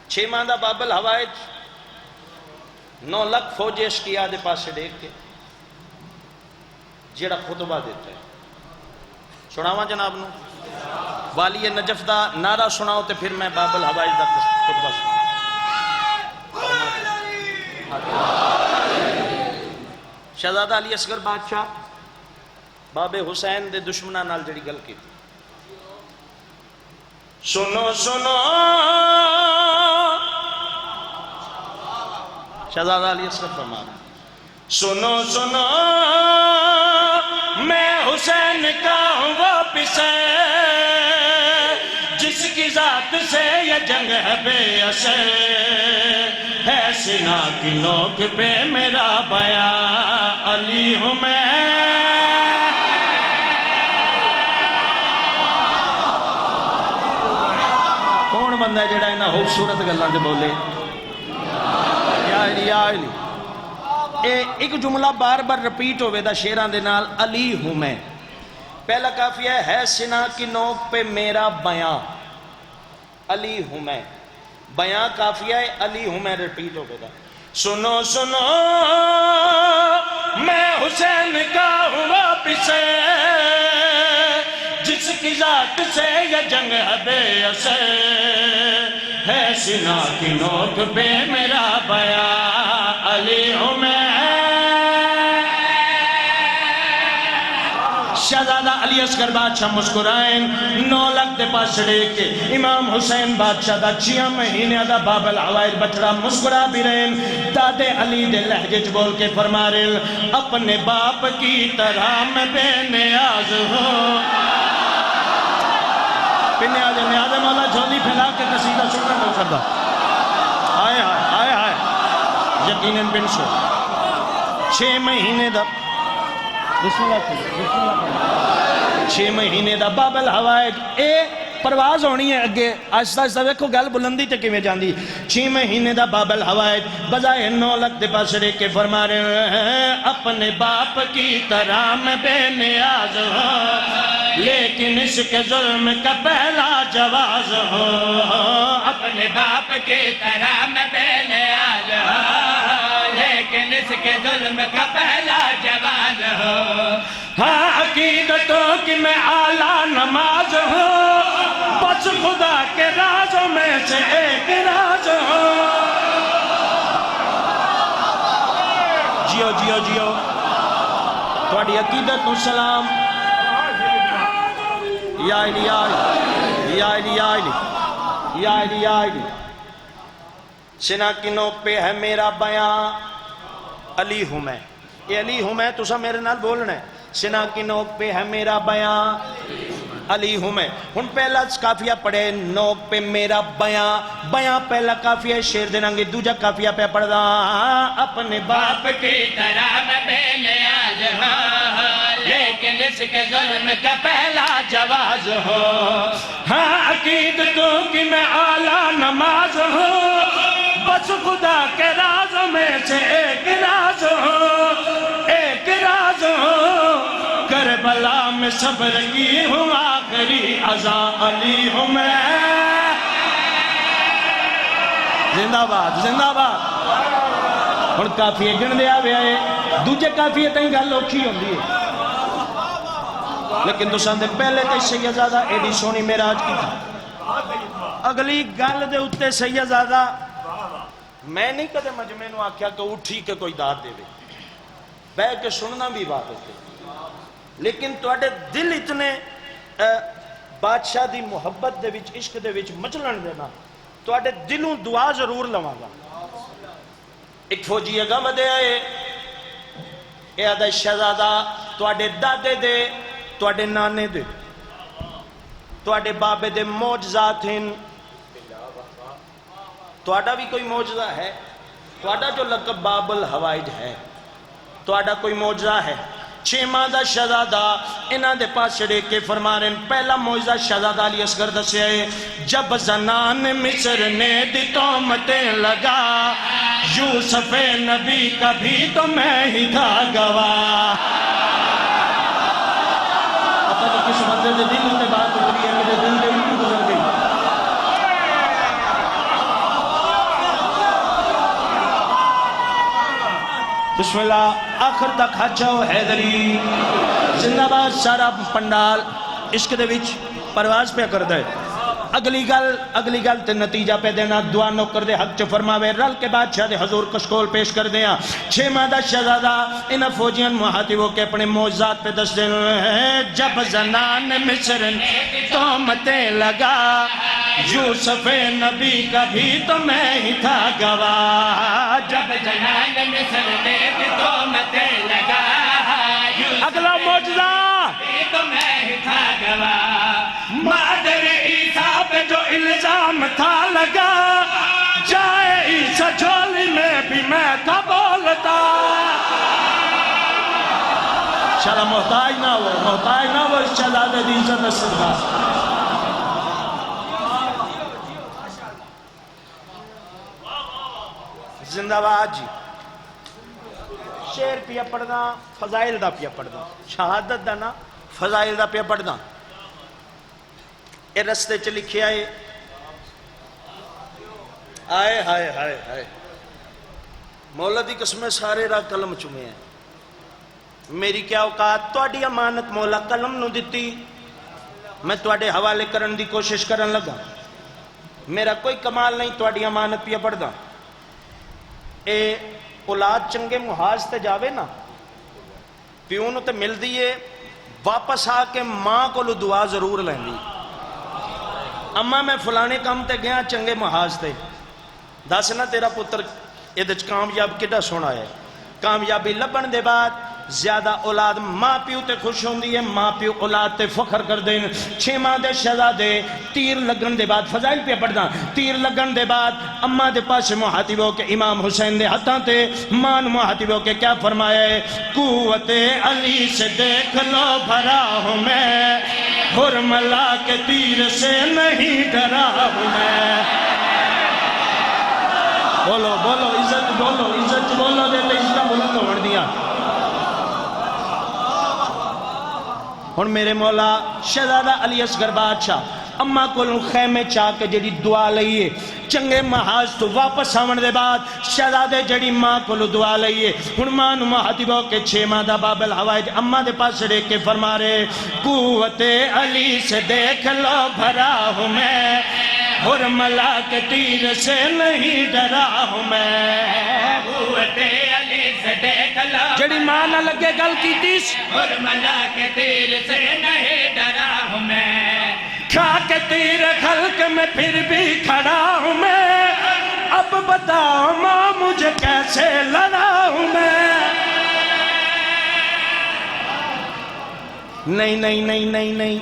6 ماہ دا باب الحوائج 9 لاکھ فوجی اشقیاء دے پاسے دیکھ کے جیڑا خطبہ دیتا ہے سناواں جناب نو والی نجف دا نعرہ سناؤ تے پھر میں باب الحوائج دا خطبہ سناؤں شہزادہ علی اصغر بادشاہ باب حسین دے دشمنہ نال جڑی گل کی سنو سنو شہزادہ علی اصغر فرمانا سنو سنو میں حسین کا ہوں وہ پسے جس کی ذات سے یہ جنگ ہے بے اثر ہے سینہ کی نوک پہ میرا بیان علی ہوں میں کون بندہ ہے جڑا انہاں خوبصورت گلاں تے بولے یا علی ایک جملہ بار بار رپیٹ ہوئے دا شیران دے نال علی ہوں میں پہلا قافیہ ہے سینہ کی نوک پہ میرا بیان علی ہوں میں بیان قافیہ ہے علی ہوں میں رپیٹ ہوئے دا سنو سنو میں حسین کا ہوں واپس جس کی ذات سے یہ جنگ ہے بے اثر ہے سینہ کی نوک پہ میرا بیان علی ہوں میں شہزادہ علی اصغر بادشاہ مسکرائیں 9 لاکھ دے پاس چڑھے کے امام حسین بادشاہ دا 6 مہینے دا باب الحوائج بچڑا مسکرا بھی رہے دادے علی دے لہجے بول کے فرما رہے اپنے باپ کی طرح میں بے نیاز ہوں پنے آجے نیاز مولا جھولی پھیلا کے قصیدہ شکر مل کردہ آئے آئے آئے آئے یقیناً بن سو 6 مہینے دا 6 مہینے دا باب الحوائج اے پرواز ہونی ہے اگے آہستہ آہستہ دیکھو گل بلندی تے کیویں جاندی 6 مہینے دا باب الحوائج بجائے 9 لاکھ دے پاس رہ کے فرما رہے ہیں اپنے باپ کی طرح میں بے نیاز ہوں لیکن اس کے ظلم کا پہلا جواز ہوں اپنے باپ کی طرح میں بے نیاز ہوں لیکن اس کے ظلم کا پہلا جواز ہوں ہاں عقیدتوں کی میں اعلیٰ نماز ہوں بس خدا کے رازوں میں سے ایک راز ہوں جیو جیو جیو تھوڑی عقیدت و سلام یا علی یا علی یا علی یا علی یا علی یا علی سینہ کی نوک پہ ہے میرا بیان علی ہوں میں یہ علی ہوں میں تو سب میرے نال بولنا ہے سینہ کی نوک پہ ہے میرا بیان علی ہوں میں ہن پہلا قافیہ پڑھے نوک پہ میرا بیان بیان پہلا قافیہ شیر دینا گے دوجہ قافیہ پہ پڑھ دا اپنے باپ کی طرح میں بے نیاز ہوں لیکن اس کے ظلم کا پہلا جواز ہو ہاں عقیدتوں کی میں اعلیٰ نماز ہوں بس خدا کے رازوں میں سے ایک راز ہو ایک راز ہو کربلا میں صبر کی ہوں آخری عزا علی ہوں میں زندہ باد زندہ باد اور کافی گن دیا بھی آئے دوجہ کافی تین گل اوکھی ہوں دی لیکن دوسرے دے پہلے تے سیدزادہ ایڈی سونی معراج کی تھا اگلی گل دے اتے سیدزادہ میں نہیں کدے مجمع نو آکھیا کہ اٹھی کے کوئی داد دے دے بے کے سننا بھی بات ہوتے لیکن توڑے دل اتنے بادشاہ دی محبت دے وچ عشق دے وچ مچلن دینا توڑے دلوں دعا ضرور لواں گا ایک فوجی اگا ودے آئے اے آدھا شہزادہ توڑے دادے دے توڑے نانے دے توڑے بابے دے موجزات ہیں توڑا بھی کوئی موجزہ ہے توڑا جو لقب باب الحوائج ہے توڑا کوئی موجزہ ہے 6 ماہ دا شہزادہ انہاں دے پاس چڑھے کے فرما رہے ہیں پہلا موجزہ شہزادہ علی اصغر دسے جب زنان مصر نے دی تہمتیں لگا یوسف نبی کا بھی تو میں ہی تھا گواہ پتہ نہیں کس بندے دے دل میں بات اتری ہے میرے دل دے اٹھو گزر گئی بسم اللہ آخر تک حجاؤ حیدری زندہ باد سارا پنڈال عشق دے وچ پرواز پہ کر دے اگلی گل تے نتیجہ پہ دینا دعا نو کر دے حق چ فرماوے رل کے بادشاہ دے حضور کشکول پیش کر دیا 6 ماہ دا شہزادہ انہاں فوجیاں محاطب ہو کے اپنے معجزات پہ دس دین جب زنان مصر تہمتیں لگا یوسف نبی کا بھی تو میں ہی تھا گواہ جب زنان مصر نے تہمتیں لگا اگلا معجزہ تو میں ہی تھا گواہ مادر عیسیٰ پہ جو الزام تھا لگا جائے عیسیٰ جھولی میں بھی میں تھا بولتا شاءاللہ محتاج نہ ہو اس شہزادے دی عزت صدقہ زندہ باد جی شعر پیا پڑھنا فضائل دا پیا پڑھنا شہادت دا نا فضائل دا پیا پڑھنا اے رستے چ لکھے آئے آئے ہائے ہائے ہائے مولا دی قسمیں سارے راہ قلم چمے ہیں میری کیا اوقات توڑی امانت مولا قلم نو دیتی میں توڑے حوالے کرن دی کوشش کرن لگا میرا کوئی کمال نہیں توڑی امانت پیا پڑھنا اے اولاد چنگے محاذ تے جاوے نا پیونو تے مل دیئے واپس آ کے ماں کو لو دعا ضرور لیں دی اما میں فلانے کام تے گیا چنگے محاذ تے دس نا تیرا پتر ادھچ کامیاب کڈا سونا ہے کامیابی لبن دے بعد زیادہ اولاد ماں پیو تے خوش ہوں دی ہے ماں پیو اولاد تے فخر کر دیں 6 ماہ دے شہزادے تیر لگن دے بعد فضائل پہ پڑھنا تیر لگن دے بعد اماں دے پاس محاطبوں کے امام حسین دے ہتھاں تے مان محاطبوں کے کیا فرمایا ہے قوت علی سے دیکھ لو بھرا ہوں میں حرملا کے تیر سے نہیں ڈرا ہوں میں بولو عزت بولو دیتے اس کا بلند ہوڑ دیا اور میرے مولا شہزادہ علی اصغر بادشاہ اماں کو خیمے چاہ کے جڑی دعا لئیے چنگے محاذ تو واپس آمن دے بعد شہزادے جڑی ماں کو دعا لئیے ہنمان محاطبوں کے 6 ماہ دا بابل ہوائے اماں دے پاس رے کے فرما رہے قوت علی سے دیکھ لو بھرا ہوں میں حرملا کے تیر سے نہیں ڈرا ہوں میں قوت علی سے دیکھ لو جڑی ماں نہ لگے گل کی تیس حرملا کے تیر سے نہیں ڈرا ہوں میں کھا کے تیر خلق میں پھر بھی کھڑا ہوں میں اب بتاؤ ماں مجھے کیسے لڑا ہوں میں نہیں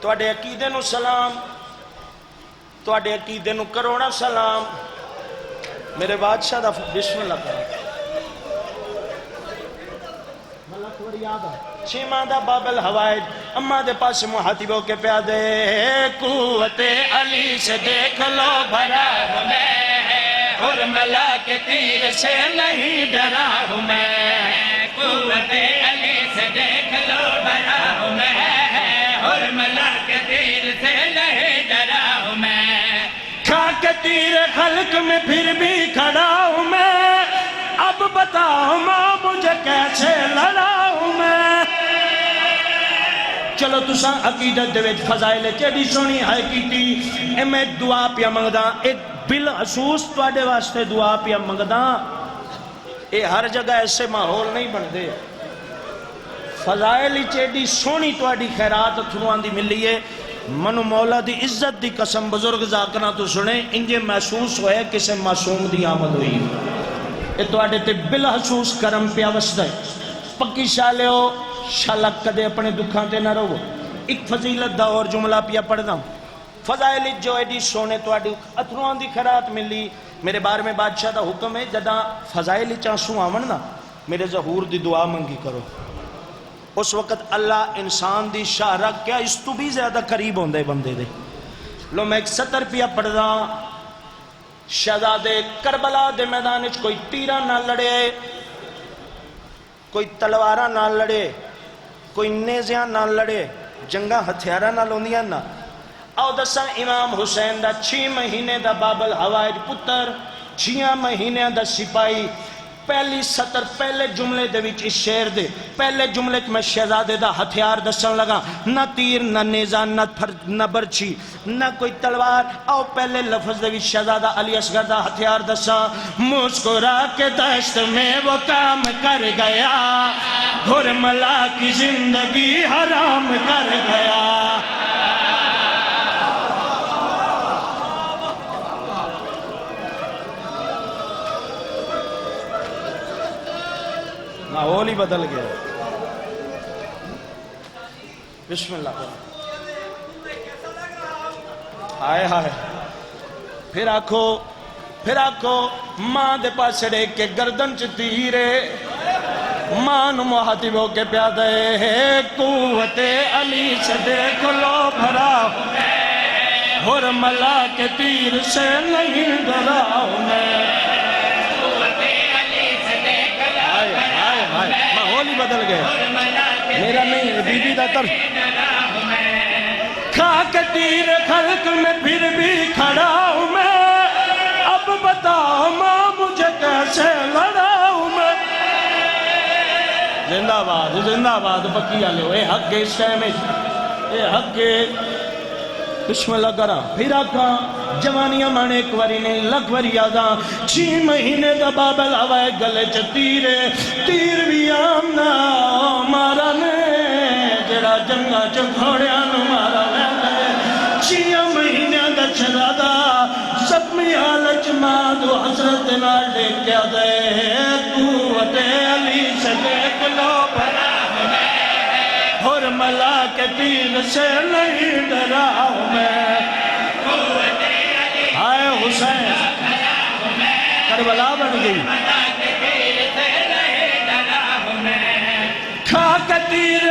توڑے عقیدے نو سلام توڑے عقیدے نو کروڑا سلام میرے بادشاہ دا بسم اللہ کریں ملک وڑی آدھا 6 ماہ دا بابل ہوائے اماں دے پاس محاطبوں کے پیادے قوت علی سے دیکھ لو بھرا ہوں میں حرملا کے تیر سے نہیں ڈرا ہوں میں قوت علی سے دیکھ لو بھرا ہوں میں حرملا کے تیر سے نہیں ڈرا ہوں میں کھا کے تیر خلق میں پھر بھی کھڑا ہوں میں اب بتاؤ ماں مجھے کیسے لڑا ہوں میں چلو تساں عقیدت دے وچ فضائل چیڑی سونی ہے کیتی اے میں دعا پیا منگدا ایک بالخصوص تواڈے واسطے دعا پیا منگدا اے ہر جگہ ایسے ماحول نہیں بن دے فضائل چیڑی سونی تواڈی خیرات تھروان دی ملی ہے منو مولا دی عزت دی قسم بزرگ ذاکرہ تو سنے انجے محسوس ہوئے کسے معصوم دی آمد ہوئی اے تواڈے تے بالخصوص کرم پیا وسدا ہے پکی شالے ہو شالک کدے اپنے دکھاں تے نہ رہو ایک فضیلت دا اور جملہ پیا پڑھنا فضائل جو ایڈی سونے تو ایڈی اتروان دی خیرات ملی میرے بارے میں بادشاہ دا حکم ہے جدہ فضائل چانسوں آمن نا میرے ظہور دی دعا منگی کرو اس وقت اللہ انسان دی شاہرہ کیا اس تو بھی زیادہ قریب ہوندے بندے دے لو میں ایک 70 پیا پڑھ رہا شہزادے کربلا دے میدان کوئی تیرہ نہ لڑے کوئی تلوارہ نہ لڑے کوئی نیزیاں نہ لڑے جنگاں ہتھیارہ نہ لوندیاں نہ او دسا امام حسین دا 6 مہینے دا بابل ہوائج پتر 6 مہینے دا سپاہی پہلی سطر پہلے جملے دے وچ اس شعر دے پہلے جملے میں شہزادے دا ہتھیار دسن لگا نہ تیر نہ نیزہ نہ برچھی نہ کوئی تلوار آؤ پہلے لفظ دے وچ شہزادہ علی اصغر دا ہتھیار دسا مسکرا کے دست میں وہ کام کر گیا گھرملا کی زندگی حرام کر گیا ماحول ہی بدل گیا بسم اللہ ہائے ہائے پھر آکھو ماں دے پاس ریک کے گردن چ تیرے ماں نو محاطب ہو کے پیادے ہے قوت علی سے دیکھ لو بھرا حرملا کے تیر سے نہیں ڈرا ہوں میں ماحول ہی بدل گئے میرا نہیں بی بی دا طرف کھا کے تیر خلق میں پھر بھی کھڑا ہوں میں اب بتاؤ ماں مجھے کیسے لڑاؤں میں زندہ باد پکی آلے ہو اے حق کے اس ٹائم اے حق کے بسم اللہ کرا پھر آکھا جوانیاں مانے ایک واری نہیں لکھ واری یاداں 6 مہینے دا بابل ہوائے گلے چ تیر بھی آمنا مارا نے جڑا جنگا چ گھوڑیاں نو مارا وے 6 مہینے دا شہزادہ زخمی حالت ماں دو حضرت نال ڈیکیا دے قوت علی سے دیکھ لو بھرا حرملا کے تیر سے نہیں ڈرا ہوں میں آئے حسین کربلا بن گئی کھا کے تیر